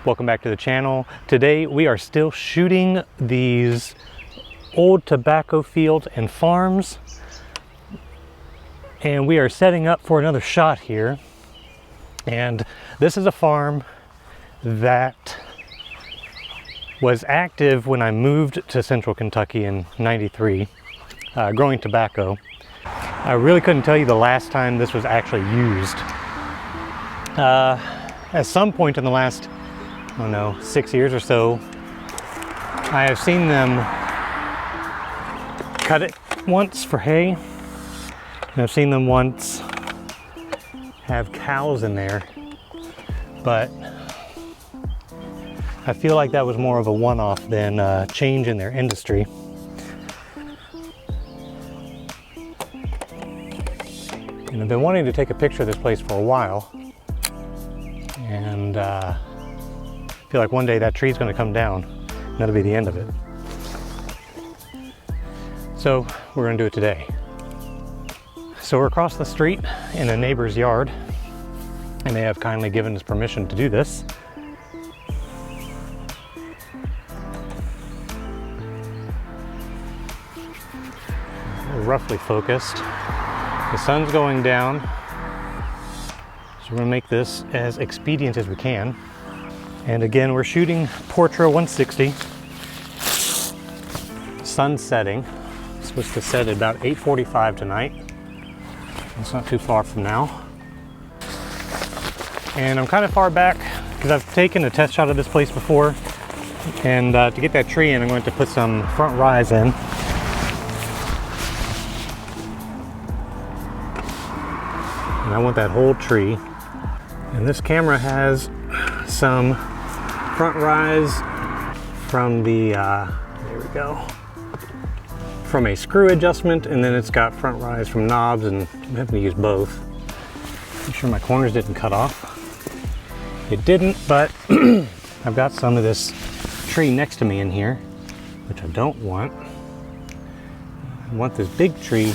Welcome back to the channel. Today we are still shooting these old tobacco fields and farms, and we are setting up for another shot here. And this is a farm that was active when I moved to central Kentucky in '93, growing tobacco. I really couldn't tell you the last time this was actually used. At some point in the last, I don't know, 6 years or so, I have seen them cut it once for hay, and I've seen them once have cows in there, but I feel like that was more of a one-off than a change in their industry. And I've been wanting to take a picture of this place for a while, and I feel like one day that tree's going to come down, and that'll be the end of it. So we're going to do it today. So we're across the street in a neighbor's yard, and they have kindly given us permission to do this. We're roughly focused. The sun's going down, so we're going to make this as expedient as we can. And again, we're shooting Portra 160. Sun setting. It's supposed to set at about 8:45 tonight. It's not too far from now. And I'm kind of far back because I've taken a test shot of this place before. And to get that tree in, I'm going to put some front rise in. And I want that whole tree. And this camera has some front rise from the, there we go, from a screw adjustment, and then it's got front rise from knobs, and I'm having to use both. Make sure my corners didn't cut off. It didn't, but I've got some of this tree next to me in here, which I don't want. I want this big tree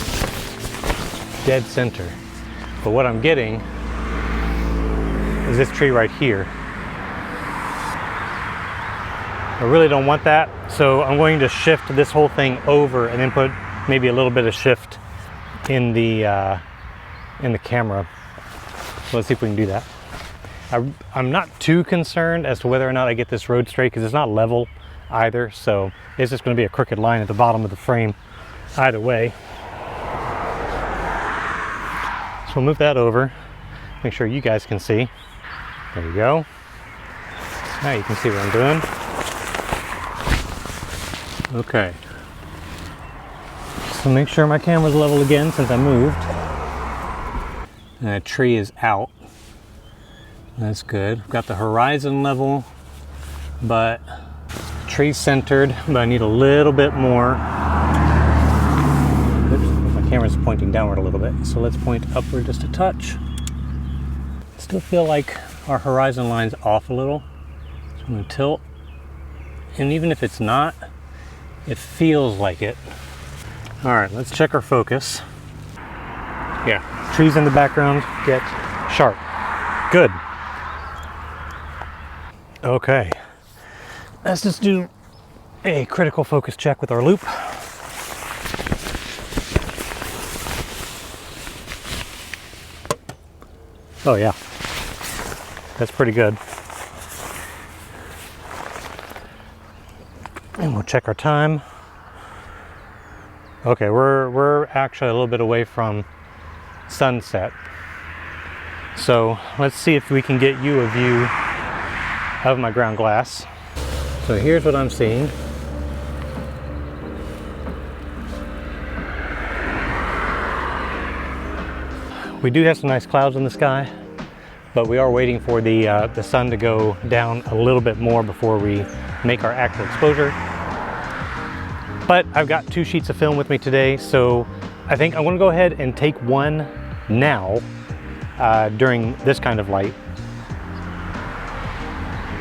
dead center. But what I'm getting is this tree right here. I really don't want that, so I'm going to shift this whole thing over and then put maybe a little bit of shift in the camera. So let's see if we can do that. I'm not too concerned as to whether or not I get this road straight, because it's not level either, so it's just going to be a crooked line at the bottom of the frame either way. So we'll move that over, make sure you guys can see. There you go. Now you can see what I'm doing. Okay. So make sure my camera's level again since I moved. And that tree is out. That's good. I've got the horizon level, but tree centered, but I need a little bit more. Oops, my camera's pointing downward a little bit, so let's point upward just a touch. Still feel like our horizon line's off a little, so I'm going to tilt. And even if it's not, it feels like it. All right, let's check our focus. Yeah, trees in the background get sharp. Good. Okay, let's just do a critical focus check with our loop. Oh yeah, that's pretty good. And we'll check our time. Okay, we're actually a little bit away from sunset. So let's see if we can get you a view of my ground glass. So here's what I'm seeing. We do have some nice clouds in the sky, but we are waiting for the sun to go down a little bit more before we make our actual exposure. But I've got 2 sheets of film with me today, so I think I'm gonna go ahead and take one now during this kind of light.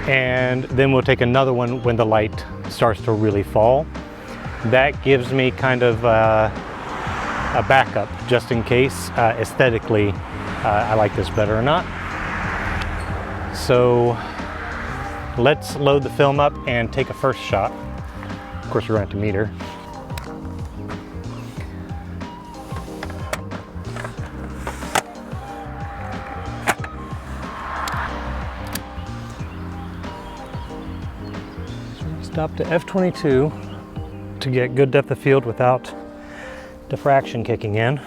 And then we'll take another one when the light starts to really fall. That gives me kind of a backup just in case aesthetically I like this better or not. So let's load the film up and take a first shot. Of course, we're going to meter. Stop to f/22 to get good depth of field without diffraction kicking in.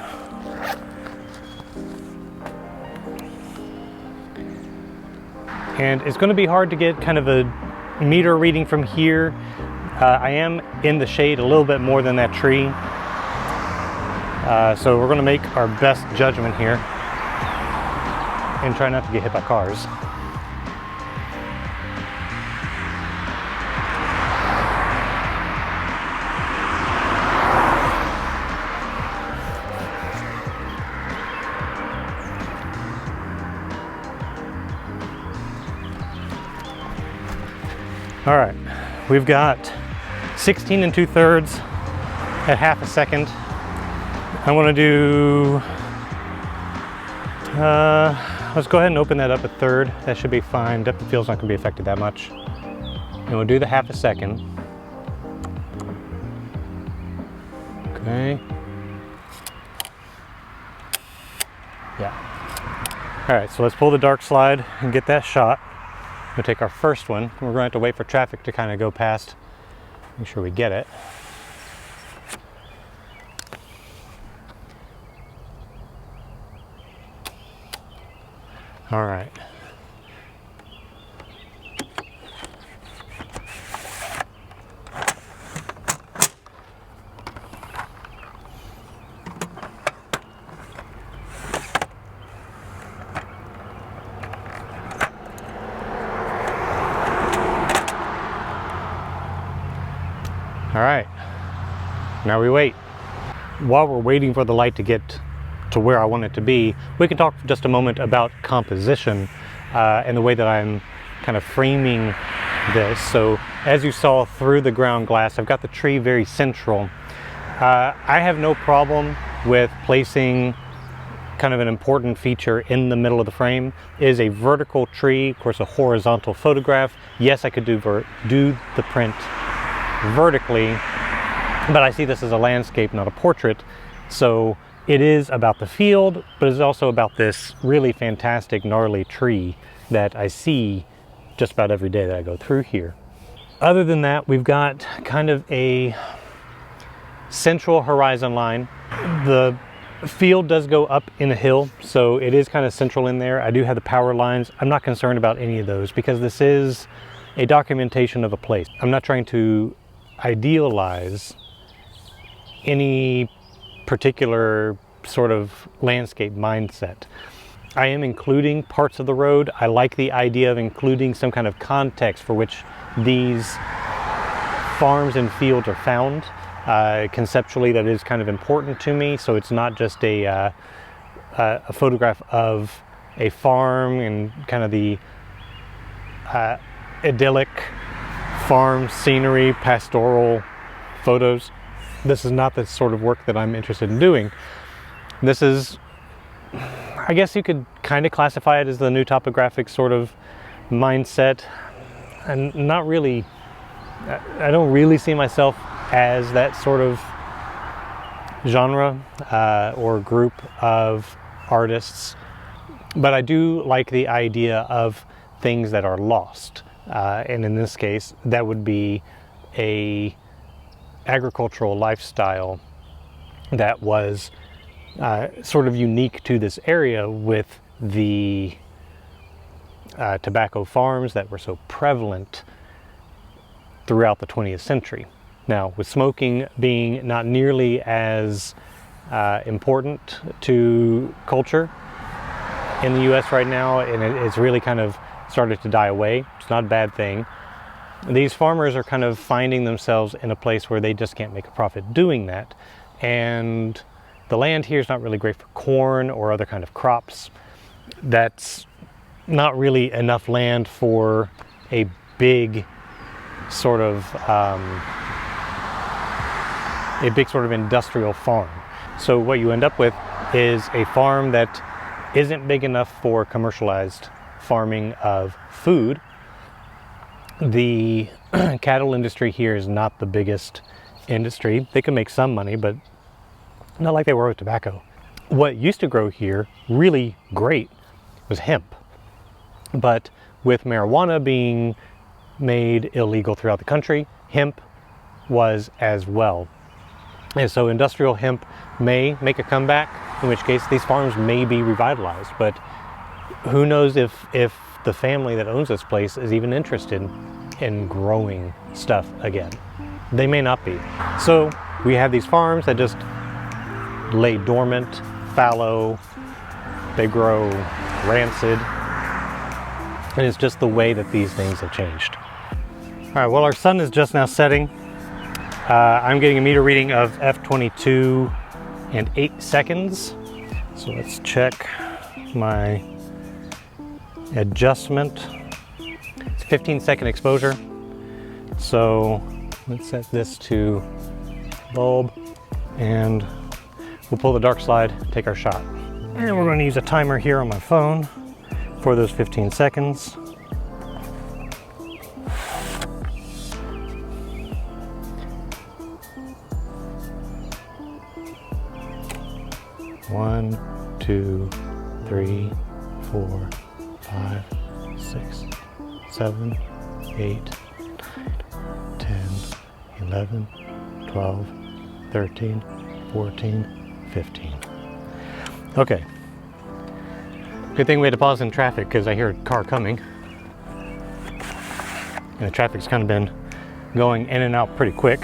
And it's going to be hard to get kind of a meter reading from here. I am in the shade a little bit more than that tree. So we're going to make our best judgment here and try not to get hit by cars. All right, we've got 16 2/3 at half a second. I want to do, let's go ahead and open that up a third. That should be fine. Depth of field's not going to be affected that much. And we'll do the half a second. Okay. Yeah. All right, so let's pull the dark slide and get that shot. We'll take our first one. We're going to have to wait for traffic to kind of go past. Make sure we get it. All right. All right, now we wait. While we're waiting for the light to get to where I want it to be, we can talk for just a moment about composition and the way that I'm kind of framing this. So as you saw through the ground glass, I've got the tree very central. I have no problem with placing kind of an important feature in the middle of the frame. It is a vertical tree, of course a horizontal photograph. Yes, I could do the print vertically, but I see this as a landscape, not a portrait. So it is about the field, but it's also about this really fantastic gnarly tree that I see just about every day that I go through here. Other than that, we've got kind of a central horizon line. The field does go up in a hill, so it is kind of central in there. I do have the power lines. I'm not concerned about any of those because this is a documentation of a place. I'm not trying to idealize any particular sort of landscape mindset. I am including parts of the road. I like the idea of including some kind of context for which these farms and fields are found. Conceptually, that is kind of important to me, so it's not just a photograph of a farm and kind of the idyllic farm scenery, pastoral photos. This is not the sort of work that I'm interested in doing. This is, I guess you could kind of classify it as the new topographic sort of mindset, and not really, I don't really see myself as that sort of genre or group of artists, but I do like the idea of things that are lost. And in this case, that would be a agricultural lifestyle that was sort of unique to this area with the tobacco farms that were so prevalent throughout the 20th century. Now, with smoking being not nearly as important to culture in the US right now, and it's really kind of started to die away. It's not a bad thing. These farmers are kind of finding themselves in a place where they just can't make a profit doing that. And the land here is not really great for corn or other kind of crops. That's not really enough land for a big sort of industrial farm. So what you end up with is a farm that isn't big enough for commercialized farming of food, The cattle industry here is not the biggest industry. They can make some money, but not like they were with tobacco. What used to grow here really great was hemp. But with marijuana being made illegal throughout the country, hemp was as well. And so industrial hemp may make a comeback, in which case these farms may be revitalized. But who knows if the family that owns this place is even interested in growing stuff again. They may not be. So we have these farms that just lay dormant, fallow, they grow rancid, and it's just the way that these things have changed. All right, well, our sun is just now setting. I'm getting a meter reading of F22 and 8 seconds. So let's check my adjustment. It's 15-second exposure. So let's set this to bulb, and we'll pull the dark slide, take our shot. And we're going to use a timer here on my phone for those 15 seconds. One, 2, 3, 4, 5, 6, 7, 8, 9, 10, 11, 12, 13, 14, 15. Okay. Good thing we had to pause in traffic because I hear a car coming. And the traffic's kind of been going in and out pretty quick.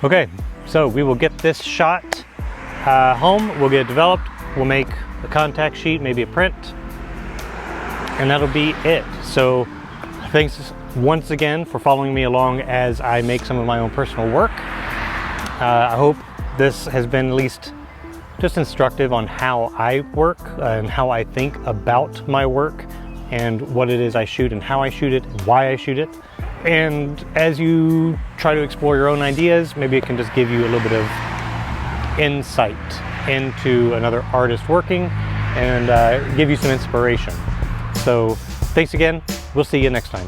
Okay, so we will get this shot home, we'll get it developed, we'll make a contact sheet, maybe a print, and that'll be it. So thanks once again for following me along as I make some of my own personal work. I hope this has been at least just instructive on how I work and how I think about my work and what it is I shoot and how I shoot it and why I shoot it. And as you try to explore your own ideas, maybe it can just give you a little bit of insight into another artist working and give you some inspiration. So thanks again. We'll see you next time.